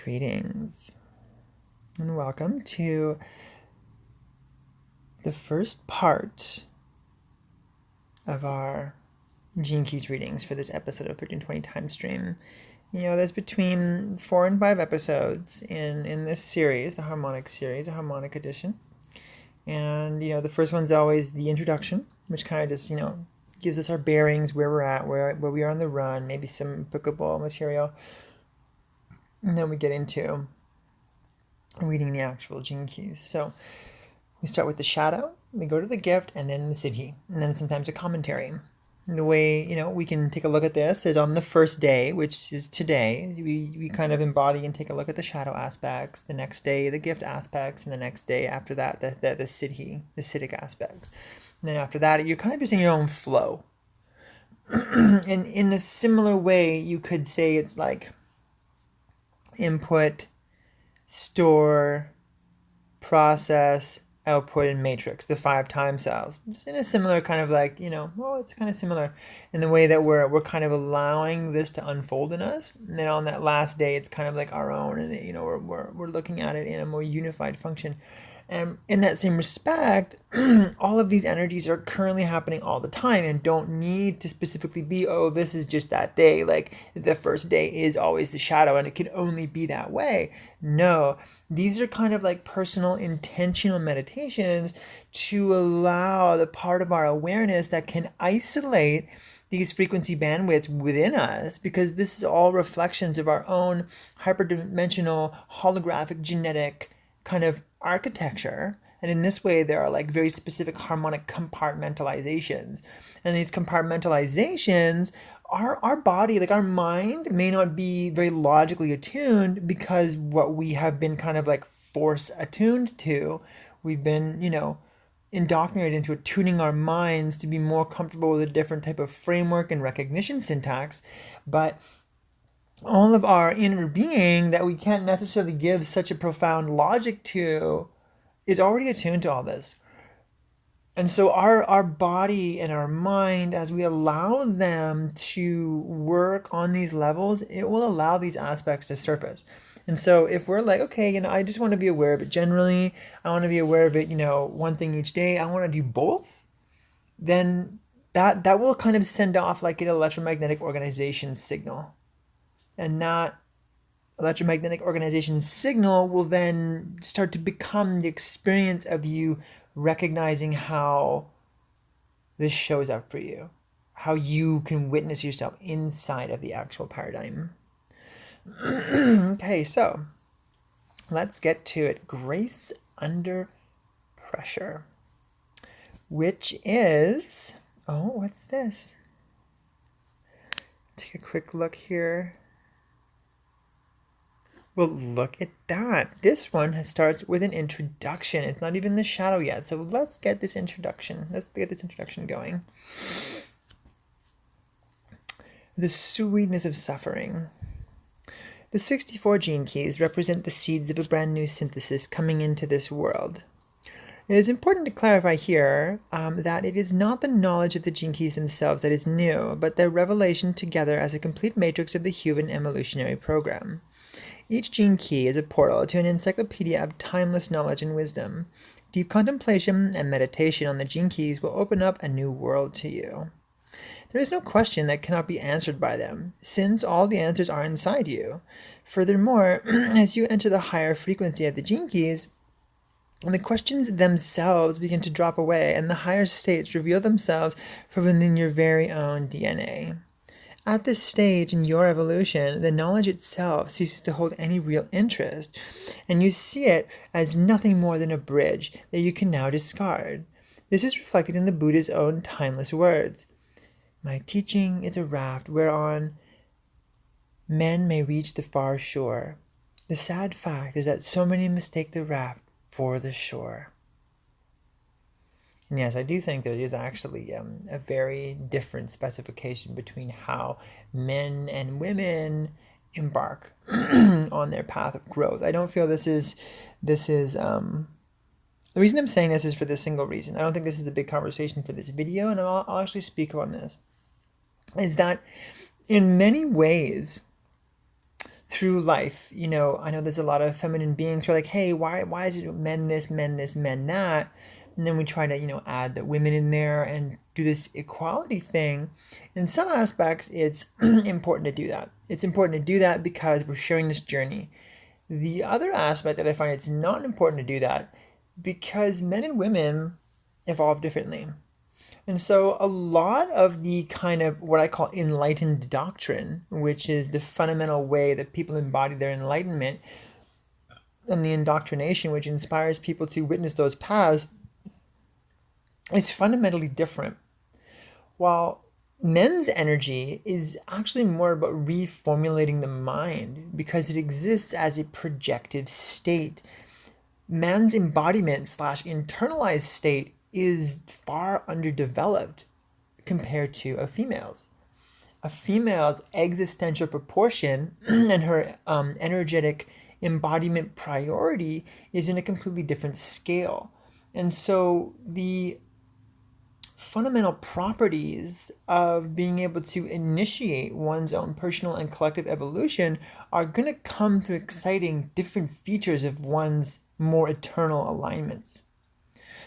Greetings and welcome to the first part of our Gene Keys readings for this episode of 1320 Time Stream. There's between 4 and 5 episodes in this series, the harmonic series, the harmonic editions. And, the first one's always the introduction, which kind of just, gives us our bearings, where we're at, where we are on the run, maybe some applicable material. And then we get into reading the actual Gene Keys. So we start with the shadow, we go to the gift, and then the siddhi, and then sometimes a commentary. And the way, we can take a look at this is on the first day, which is today, we kind of embody and take a look at the shadow aspects, the next day, the gift aspects, and the next day after that, the siddhi, the siddhic aspects. And then after that, you're kind of just in your own flow. And in a similar way, you could say it's like input, store, process, output, and matrix, the 5 time cells. Just in a similar kind of like, it's kind of similar in the way that we're kind of allowing this to unfold in us. And then on that last day, it's kind of like our own, and we're looking at it in a more unified function. And in that same respect, all of these energies are currently happening all the time and don't need to specifically be, this is just that day. Like the first day is always the shadow and it can only be that way. No, these are kind of like personal intentional meditations to allow the part of our awareness that can isolate these frequency bandwidths within us, because this is all reflections of our own hyperdimensional holographic genetic kind of architecture. And in this way, there are like very specific harmonic compartmentalizations. And these compartmentalizations, our body, like our mind, may not be very logically attuned, because what we have been kind of like force attuned to, we've been, indoctrinated into attuning our minds to be more comfortable with a different type of framework and recognition syntax. But all of our inner being that we can't necessarily give such a profound logic to is already attuned to all this. And so our body and our mind, as we allow them to work on these levels, it will allow these aspects to surface. And so if we're like, okay, I just want to be aware of it generally, I want to be aware of it, one thing each day, I want to do both, then that will kind of send off like an electromagnetic organization signal. And that electromagnetic organization signal will then start to become the experience of you recognizing how this shows up for you, how you can witness yourself inside of the actual paradigm. Okay, so let's get to it. Grace under pressure, which is, what's this? Take a quick look here. Well, look at that. This one starts with an introduction. It's not even the shadow yet. So let's get this introduction. Let's get this introduction going. The sweetness of suffering. The 64 gene keys represent the seeds of a brand new synthesis coming into this world. It is important to clarify here that it is not the knowledge of the gene keys themselves that is new, but their revelation together as a complete matrix of the human evolutionary program. Each gene key is a portal to an encyclopedia of timeless knowledge and wisdom. Deep contemplation and meditation on the gene keys will open up a new world to you. There is no question that cannot be answered by them, since all the answers are inside you. Furthermore, as you enter the higher frequency of the gene keys, the questions themselves begin to drop away, and the higher states reveal themselves from within your very own DNA. At this stage in your evolution, the knowledge itself ceases to hold any real interest, and you see it as nothing more than a bridge that you can now discard. This is reflected in the Buddha's own timeless words. My teaching is a raft whereon men may reach the far shore. The sad fact is that so many mistake the raft for the shore. And yes, I do think there is actually a very different specification between how men and women embark on their path of growth. I don't feel this is the reason I'm saying this is for this single reason. I don't think this is the big conversation for this video, and I'll actually speak on this, is that in many ways, through life. I know there's a lot of feminine beings who are like, hey, why is it men this, men this, men that? And then we try to, add the women in there and do this equality thing. In some aspects, it's important to do that. It's important to do that because we're sharing this journey. The other aspect that I find it's not important to do that because men and women evolve differently. And so a lot of the kind of what I call enlightened doctrine, which is the fundamental way that people embody their enlightenment and the indoctrination which inspires people to witness those paths, is fundamentally different. While men's energy is actually more about reformulating the mind because it exists as a projective state. Man's embodiment slash internalized state is far underdeveloped compared to a female's. A female's existential proportion and her energetic embodiment priority is in a completely different scale. And so the fundamental properties of being able to initiate one's own personal and collective evolution are going to come through exciting different features of one's more eternal alignments.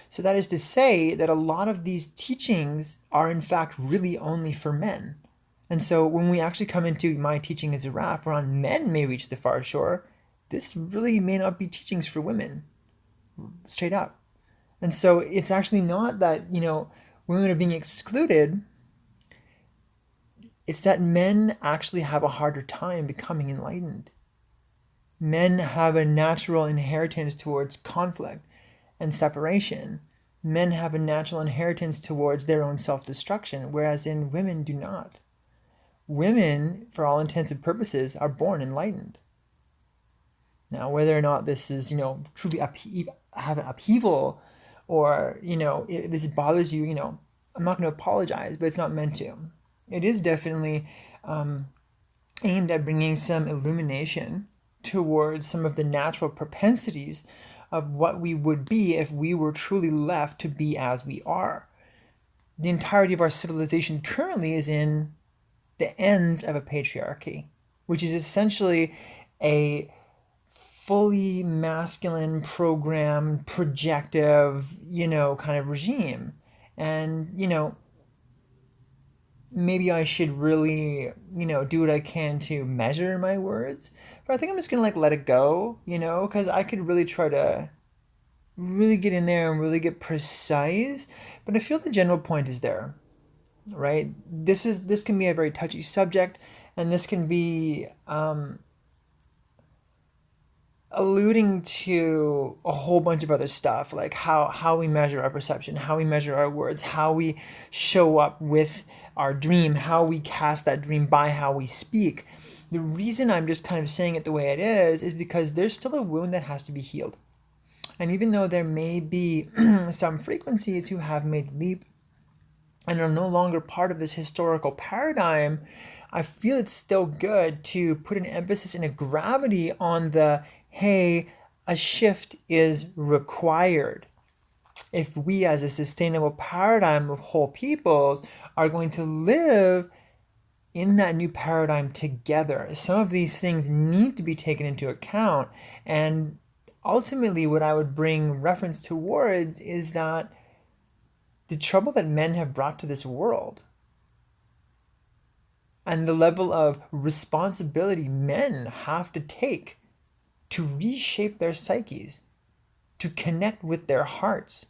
So that is to say that a lot of these teachings are in fact really only for men. And so when we actually come into my teaching as a raft whereon men may reach the far shore, this really may not be teachings for women, straight up. And so it's actually not that, women are being excluded. It's that men actually have a harder time becoming enlightened. Men have a natural inheritance towards conflict and separation. Men have a natural inheritance towards their own self-destruction, whereas women do not. Women, for all intents and purposes, are born enlightened. Now, whether or not this is, truly have an upheaval, or, if this bothers you, I'm not going to apologize, but it's not meant to. It is definitely aimed at bringing some illumination towards some of the natural propensities of what we would be if we were truly left to be as we are. The entirety of our civilization currently is in the ends of a patriarchy, which is essentially a fully masculine program, projective, kind of regime. And, maybe I should really, do what I can to measure my words. But I think I'm just going to let it go, because I could really try to really get in there and really get precise. But I feel the general point is there, right? This can be a very touchy subject, and this can be alluding to a whole bunch of other stuff, like how we measure our perception, how we measure our words, how we show up with our dream, how we cast that dream by how we speak. The reason I'm just kind of saying it the way it is because there's still a wound that has to be healed. And even though there may be some frequencies who have made the leap and are no longer part of this historical paradigm, I feel it's still good to put an emphasis and a gravity on the, hey, a shift is required. If we as a sustainable paradigm of whole peoples are going to live in that new paradigm together, some of these things need to be taken into account. And ultimately what I would bring reference towards is that the trouble that men have brought to this world and the level of responsibility men have to take to reshape their psyches, to connect with their hearts,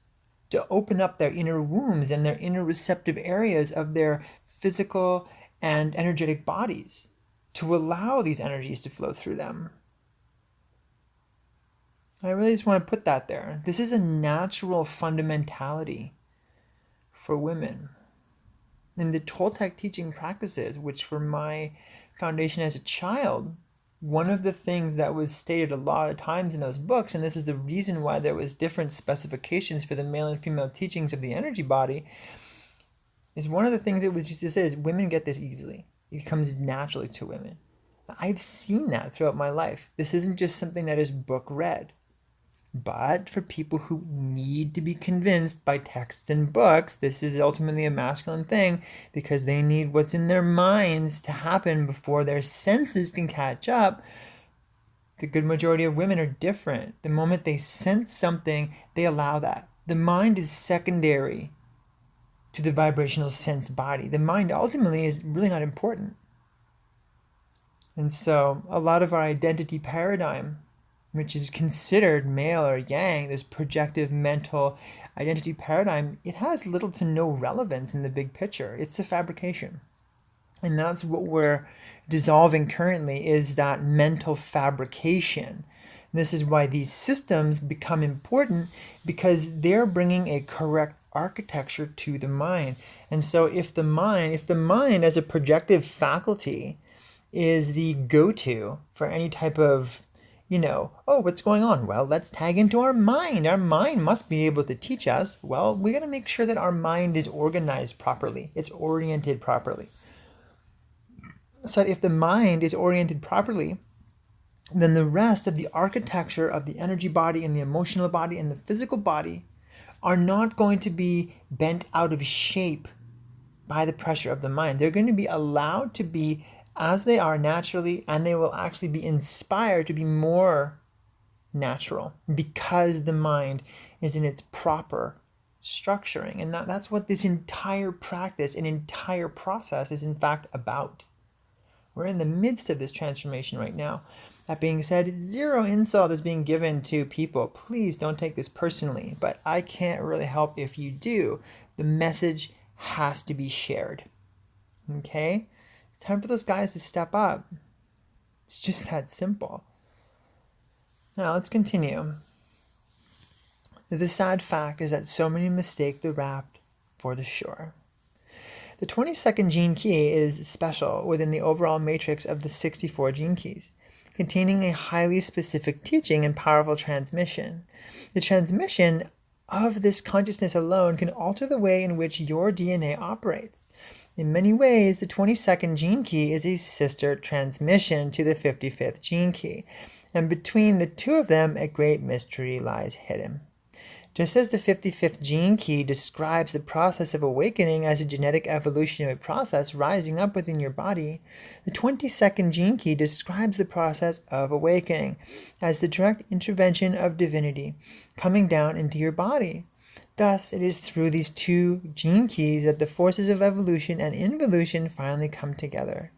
to open up their inner wombs and their inner receptive areas of their physical and energetic bodies, to allow these energies to flow through them. I really just want to put that there. This is a natural fundamentality for women. In the Toltec teaching practices, which were my foundation as a child, one of the things that was stated a lot of times in those books, and this is the reason why there was different specifications for the male and female teachings of the energy body, is one of the things it was used to say is women get this easily. It comes naturally to women. I've seen that throughout my life. This isn't just something that is book read. But for people who need to be convinced by texts and books, this is ultimately a masculine thing because they need what's in their minds to happen before their senses can catch up. The good majority of women are different. The moment they sense something, they allow that. The mind is secondary to the vibrational sense body. The mind ultimately is really not important. And so a lot of our identity paradigm, which is considered male or yang, this projective mental identity paradigm, it has little to no relevance in the big picture. It's a fabrication. And that's what we're dissolving currently, is that mental fabrication. And this is why these systems become important, because they're bringing a correct architecture to the mind. And so if the mind as a projective faculty is the go-to for any type of, oh, what's going on? Well, let's tag into our mind. Our mind must be able to teach us. Well, we got to make sure that our mind is organized properly. It's oriented properly. So that if the mind is oriented properly, then the rest of the architecture of the energy body and the emotional body and the physical body are not going to be bent out of shape by the pressure of the mind. They're going to be allowed to be as they are naturally, and they will actually be inspired to be more natural because the mind is in its proper structuring. And that's what this entire practice and entire process is in fact about. We're in the midst of this transformation right now. That being said, zero insult is being given to people. Please don't take this personally, but I can't really help if you do. The message has to be shared. Okay? It's time for those guys to step up. It's just that simple. Now let's continue. The sad fact is that so many mistake the raft for the shore. The 22nd gene key is special within the overall matrix of the 64 gene keys, containing a highly specific teaching and powerful transmission. The transmission of this consciousness alone can alter the way in which your DNA operates. In many ways, the 22nd gene key is a sister transmission to the 55th gene key, and between the two of them, a great mystery lies hidden. Just as the 55th gene key describes the process of awakening as a genetic evolutionary process rising up within your body, the 22nd gene key describes the process of awakening as the direct intervention of divinity coming down into your body. Thus, it is through these two gene keys that the forces of evolution and involution finally come together.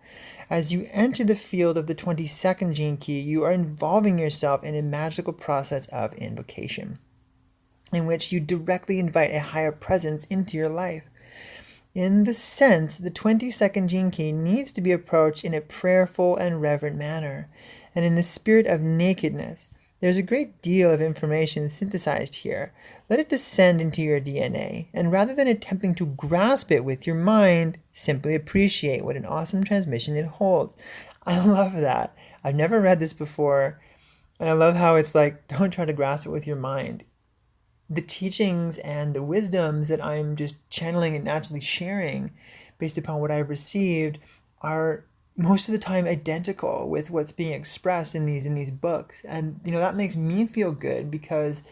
As you enter the field of the 22nd gene key, you are involving yourself in a magical process of invocation, in which you directly invite a higher presence into your life. In this sense, the 22nd gene key needs to be approached in a prayerful and reverent manner, and in the spirit of nakedness. There's a great deal of information synthesized here. Let it descend into your DNA, and rather than attempting to grasp it with your mind, simply appreciate what an awesome transmission it holds. I love that. I've never read this before, and I love how it's like, don't try to grasp it with your mind. The teachings and the wisdoms that I'm just channeling and naturally sharing based upon what I've received are most of the time identical with what's being expressed in these books. And that makes me feel good because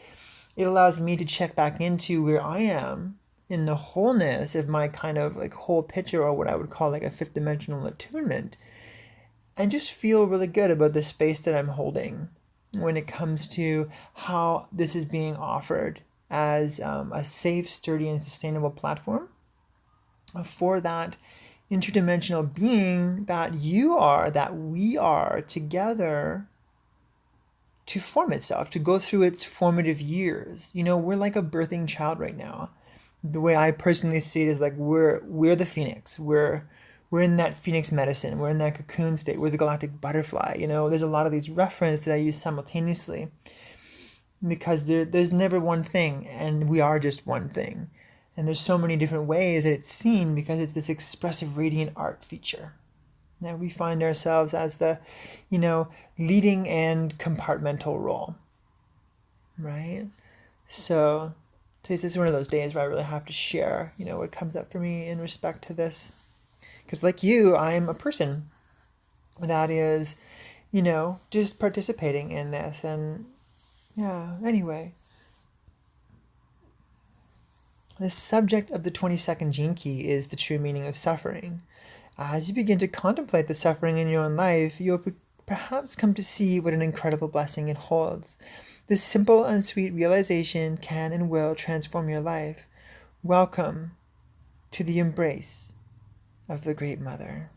it allows me to check back into where I am in the wholeness of my kind of like whole picture, or what I would call like a fifth dimensional attunement, and just feel really good about the space that I'm holding when it comes to how this is being offered as a safe, sturdy, and sustainable platform for that interdimensional being that you are, that we are together, to form itself, to go through its formative years. We're like a birthing child right now. The way I personally see it is like we're the phoenix. We're in that phoenix medicine. We're in that cocoon state. We're the galactic butterfly. There's a lot of these references that I use simultaneously, because there's never one thing, and we are just one thing. And there's so many different ways that it's seen because it's this expressive radiant art feature. Now we find ourselves as the, leading and compartmental role, right? So today's just one of those days where I really have to share, what comes up for me in respect to this. Because like you, I'm a person that is, just participating in this. And Yeah, anyway. The subject of the 22nd gene key is the true meaning of suffering. As you begin to contemplate the suffering in your own life, you'll perhaps come to see what an incredible blessing it holds. This simple and sweet realization can and will transform your life. Welcome to the embrace of the Great Mother.